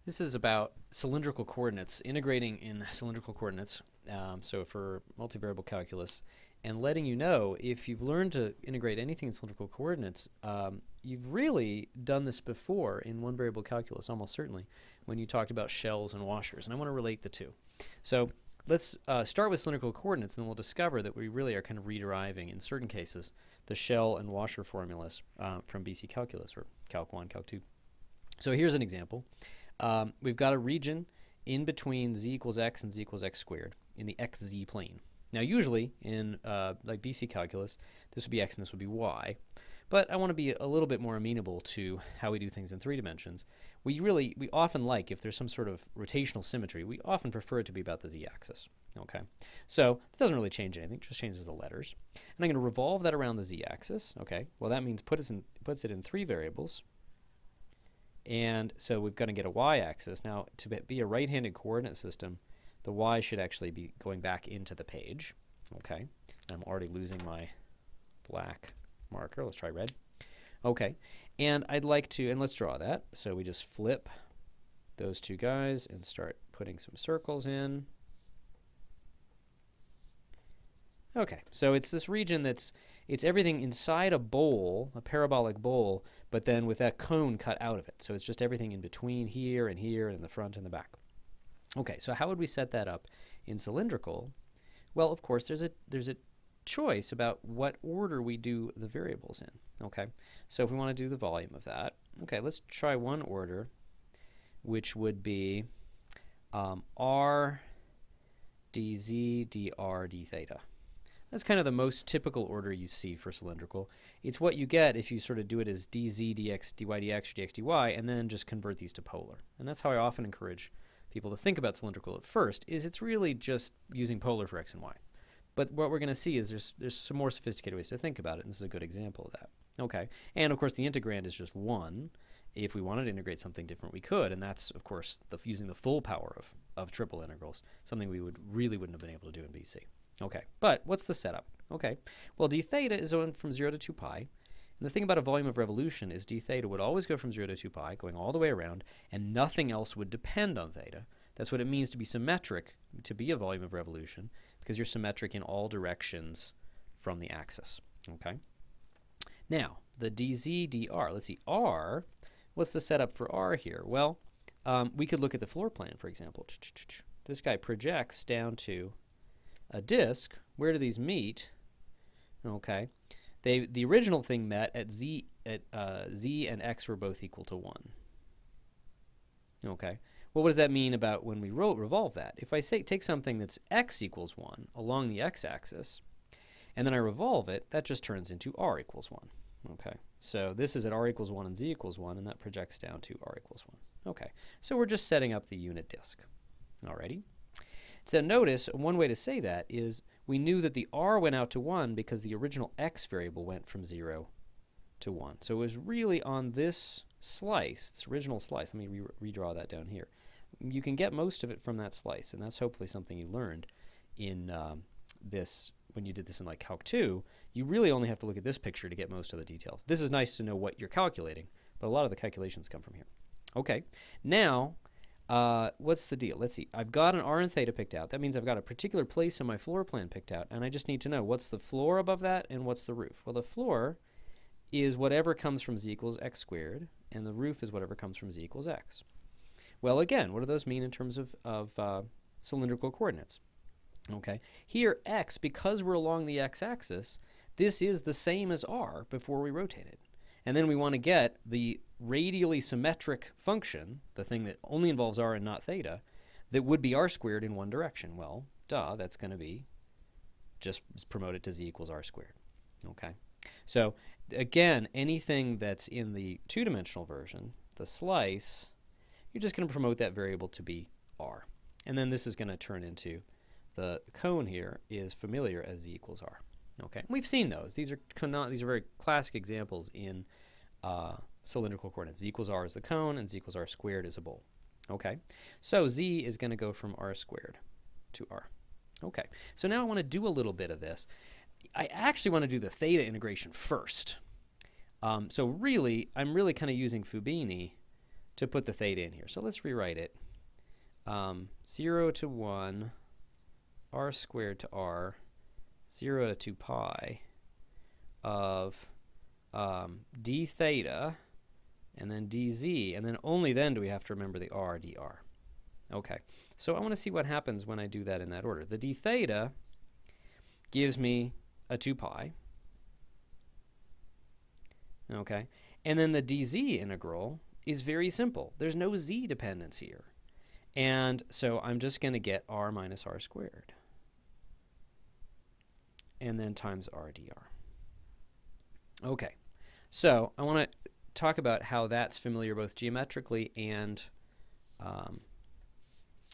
This is about cylindrical coordinates, integrating in cylindrical coordinates, so for multivariable calculus, and letting you know if you've learned to integrate anything in cylindrical coordinates, you've really done this before in one variable calculus, almost certainly, when you talked about shells and washers. And I want to relate the two. So let's start with cylindrical coordinates, and then we'll discover that we really are kind of rederiving, in certain cases, the shell and washer formulas from BC calculus, or Calc 1, Calc 2. So here's an example. We've got a region in between z equals x and z equals x squared in the xz plane. Now usually in like BC calculus, this would be x and this would be y. But I want to be a little bit more amenable to how we do things in 3 dimensions. We often like, if there's some sort of rotational symmetry, we often prefer it to be about the z-axis. Okay, so it doesn't really change anything, it just changes the letters. And I'm going to revolve that around the z-axis. Okay, well that means puts it in 3 variables. And so we're going to get a y-axis. Now, to be a right-handed coordinate system, the y should actually be going back into the page. Okay, I'm already losing my black marker. Let's try red. Okay, and I'd like to, and let's draw that. So we just flip those two guys and start putting some circles in. Okay, so it's this region it's everything inside a bowl, a parabolic bowl, but then with that cone cut out of it. So it's just everything in between here and here and the front and the back. Okay, so how would we set that up in cylindrical? Well, of course, there's a choice about what order we do the variables in. Okay, so if we want to do the volume of that, okay, let's try one order, which would be r dz dr d theta. That's kind of the most typical order you see for cylindrical. It's what you get if you sort of do it as dz dx dy dx or dx dy and then just convert these to polar. And that's how I often encourage people to think about cylindrical at first, is it's really just using polar for x and y. But what we're going to see is there's some more sophisticated ways to think about it, and this is a good example of that. Okay, and of course the integrand is just 1. If we wanted to integrate something different, we could, and that's, of course, using the full power of triple integrals, something we really wouldn't have been able to do in BC. Okay, but what's the setup? Okay, well, d theta is going from 0 to 2 pi. And the thing about a volume of revolution is d theta would always go from 0 to 2 pi, going all the way around, and nothing else would depend on theta. That's what it means to be symmetric, to be a volume of revolution, because you're symmetric in all directions from the axis. Okay. Now, the dz dr, let's see, r, what's the setup for r here? Well, we could look at the floor plan, for example. This guy projects down to a disk. Where do these meet? Okay, the original thing met at z and x were both equal to 1. Okay, well, what does that mean about when we revolve that? If I take something that's x equals 1 along the x-axis, and then I revolve it, that just turns into r equals 1. Okay, so this is at r equals 1 and z equals 1, and that projects down to r equals 1. Okay, so we're just setting up the unit disk. Alrighty. So notice, one way to say that is we knew that the r went out to 1 because the original x variable went from 0 to 1. So it was really on this slice, this original slice. Let me redraw that down here. You can get most of it from that slice, and that's hopefully something you learned in this, when you did this in like Calc 2. You really only have to look at this picture to get most of the details. This is nice to know what you're calculating, but a lot of the calculations come from here. Okay, now what's the deal? Let's see. I've got an r and theta picked out. That means I've got a particular place in my floor plan picked out, and I just need to know what's the floor above that and what's the roof. Well, the floor is whatever comes from z equals x squared, and the roof is whatever comes from z equals x. Well, again, what do those mean in terms of cylindrical coordinates? Okay, here x, because we're along the x-axis, this is the same as r before we rotate it. And then we want to get the radially symmetric function, the thing that only involves r and not theta, that would be r squared in one direction. Well, duh, that's going to be just promote it to z equals r squared. Okay, so again, anything that's in the 2-dimensional version, the slice, you're just going to promote that variable to be r. And then this is going to turn into, the cone here is familiar as z equals r. Okay, we've seen those. These are very classic examples in cylindrical coordinates. Z equals r is the cone, and z equals r squared is a bowl. Okay, so z is going to go from r squared to r. Okay, so now I want to do a little bit of this. I actually want to do the theta integration first. So really, I'm really kind of using Fubini to put the theta in here. So let's rewrite it. 0 to 1, r squared to r, 0 to 2 pi of d theta, and then dz, and then only then do we have to remember the r dr. Okay, so I want to see what happens when I do that in that order. The d theta gives me a 2 pi. Okay, and then the dz integral is very simple. There's no z dependence here. And so I'm just going to get r minus r squared. And then times r dr. Okay, so I want to talk about how that's familiar both geometrically and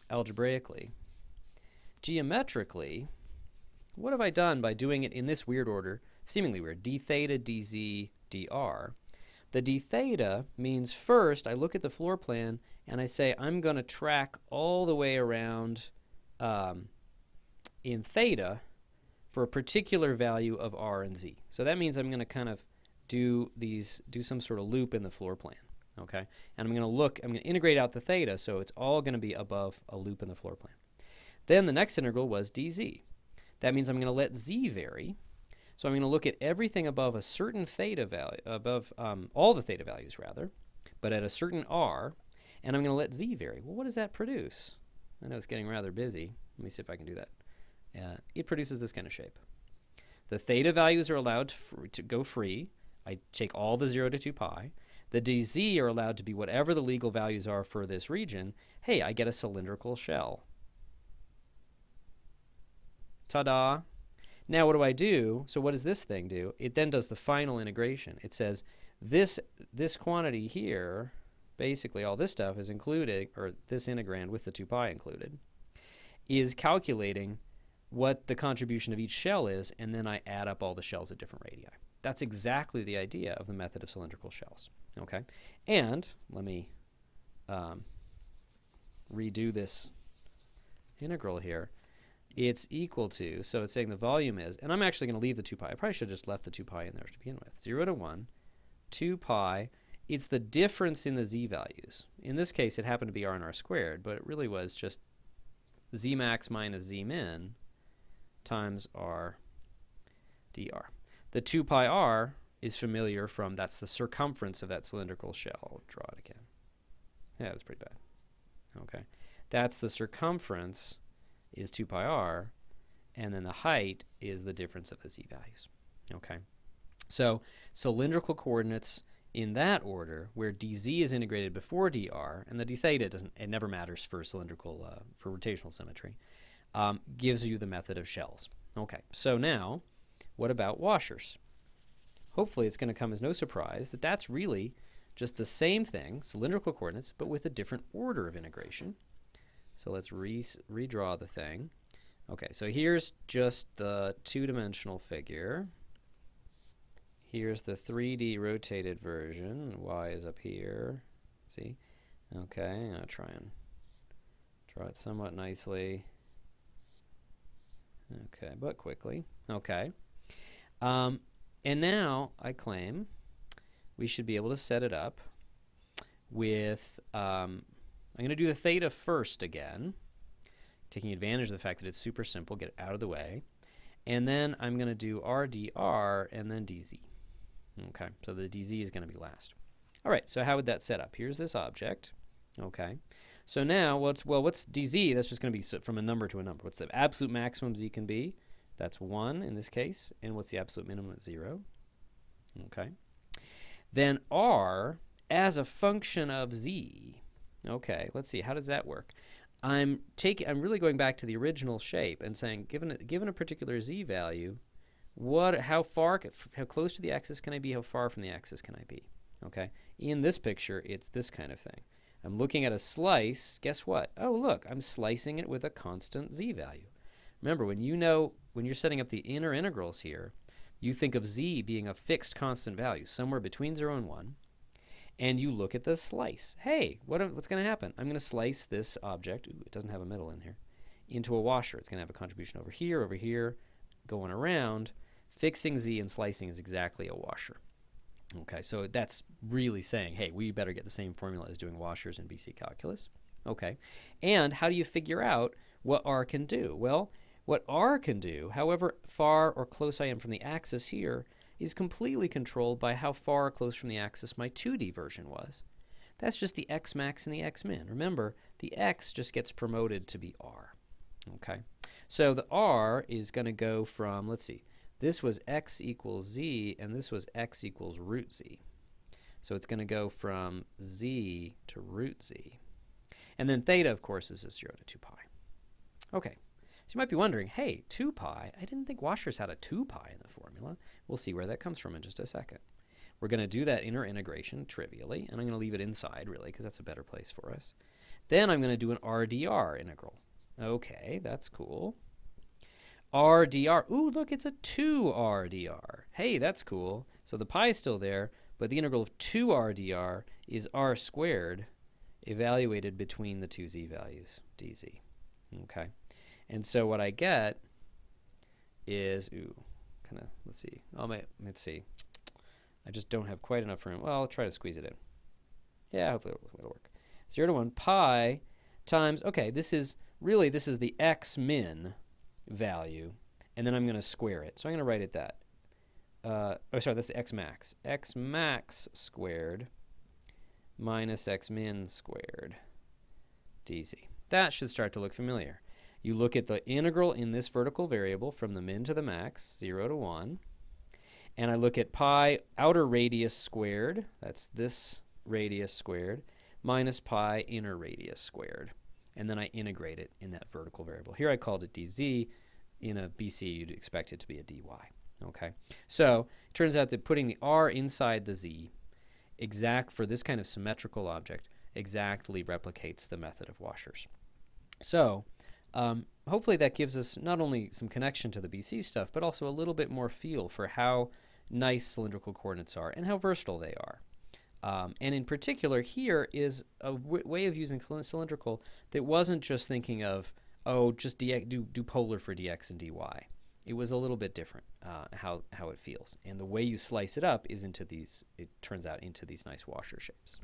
algebraically. Geometrically, what have I done by doing it in this weird order, seemingly weird, d theta, dz, dr? The d theta means first I look at the floor plan and I say I'm going to track all the way around in theta for a particular value of r and z. So that means I'm going to kind of do some sort of loop in the floor plan, okay? And I'm going to integrate out the theta, so it's all going to be above a loop in the floor plan. Then the next integral was dz. That means I'm going to let z vary. So I'm going to look at everything above a certain theta value, above all the theta values rather, but at a certain r, and I'm going to let z vary. Well, what does that produce? I know it's getting rather busy. Let me see if I can do that. It produces this kind of shape. The theta values are allowed to go free. I take all the 0 to 2 pi. The dz are allowed to be whatever the legal values are for this region. Hey, I get a cylindrical shell. Ta-da! Now what do I do? So what does this thing do? It then does the final integration. It says this quantity here, basically all this stuff is included, or this integrand with the 2 pi included, is calculating what the contribution of each shell is, and then I add up all the shells at different radii. That's exactly the idea of the method of cylindrical shells. Okay, and let me redo this integral here. It's equal to, so it's saying the volume is, and I'm actually going to leave the 2 pi. I probably should have just left the 2 pi in there to begin with. 0 to 1, 2 pi. It's the difference in the z values. In this case, it happened to be r and r squared, but it really was just z max minus z min times r dr. The 2 pi r is familiar from, that's the circumference of that cylindrical shell. I'll draw it again. Yeah, that's pretty bad. Okay. That's the circumference is 2 pi r, and then the height is the difference of the z values. Okay. So cylindrical coordinates in that order, where dz is integrated before dr, and the d theta it never matters for cylindrical, for rotational symmetry, gives you the method of shells. Okay, so now, what about washers? Hopefully it's going to come as no surprise that that's really just the same thing, cylindrical coordinates, but with a different order of integration. So let's redraw the thing. Okay, so here's just the two-dimensional figure. Here's the 3D rotated version. Y is up here. See? Okay, I'm going to try and draw it somewhat nicely. Okay, but quickly. Okay. And now I claim we should be able to set it up with, I'm going to do the theta first again, taking advantage of the fact that it's super simple, get it out of the way. And then I'm going to do r dr and then dz. Okay, so the dz is going to be last. All right, so how would that set up? Here's this object. Okay, so now what's dz? That's just going to be from a number to a number. What's the absolute maximum z can be? That's 1 in this case. And what's the absolute minimum at 0? Okay. Then r as a function of z. Okay, let's see. How does that work? I'm really going back to the original shape and saying, given a particular z value, how close to the axis can I be? How far from the axis can I be? Okay. In this picture, it's this kind of thing. I'm looking at a slice. Guess what? Oh, look, I'm slicing it with a constant z value. Remember, when you're setting up the inner integrals here, you think of z being a fixed constant value, somewhere between 0 and 1, and you look at the slice. Hey, what's going to happen? I'm going to slice this object, ooh, it doesn't have a middle in here, into a washer. It's going to have a contribution over here, going around. Fixing z and slicing is exactly a washer. Okay, so that's really saying, hey, we better get the same formula as doing washers in BC calculus. Okay, and how do you figure out what R can do? Well, what R can do, however far or close I am from the axis here, is completely controlled by how far or close from the axis my 2D version was. That's just the x max and the x min. Remember, the x just gets promoted to be R. Okay, so the R is going to go from, let's see, this was x equals z, and this was x equals root z. So it's going to go from z to root z. And then theta, of course, is a 0 to 2 pi. Okay, so you might be wondering, hey, 2 pi, I didn't think washers had a 2 pi in the formula. We'll see where that comes from in just a second. We're going to do that inner integration trivially, and I'm going to leave it inside, really, because that's a better place for us. Then I'm going to do an RDR integral. Okay, that's cool. RDR, ooh, look, it's a 2RDR. Hey, that's cool. So the pi is still there, but the integral of 2RDR is R squared evaluated between the two z values, dz. Okay, and so what I get is, ooh, kind of, let's see. Let's see. I just don't have quite enough room. Well, I'll try to squeeze it in. Yeah, hopefully it'll work. 0 to 1 pi times, okay, this is the x min value, and then I'm going to square it. So I'm going to write it that. Oh, sorry, that's the x max. X max squared minus x min squared dz. That should start to look familiar. You look at the integral in this vertical variable from the min to the max, 0 to 1, and I look at pi outer radius squared, that's this radius squared, minus pi inner radius squared. And then I integrate it in that vertical variable. Here I called it dz. In a BC, you'd expect it to be a dy. Okay, so it turns out that putting the r inside the z, for this kind of symmetrical object, exactly replicates the method of washers. So hopefully that gives us not only some connection to the BC stuff, but also a little bit more feel for how nice cylindrical coordinates are and how versatile they are. And in particular, here is a way of using cylindrical that wasn't just thinking of, oh, just dx, do polar for dx and dy. It was a little bit different how it feels. And the way you slice it up is into these, it turns out into these nice washer shapes.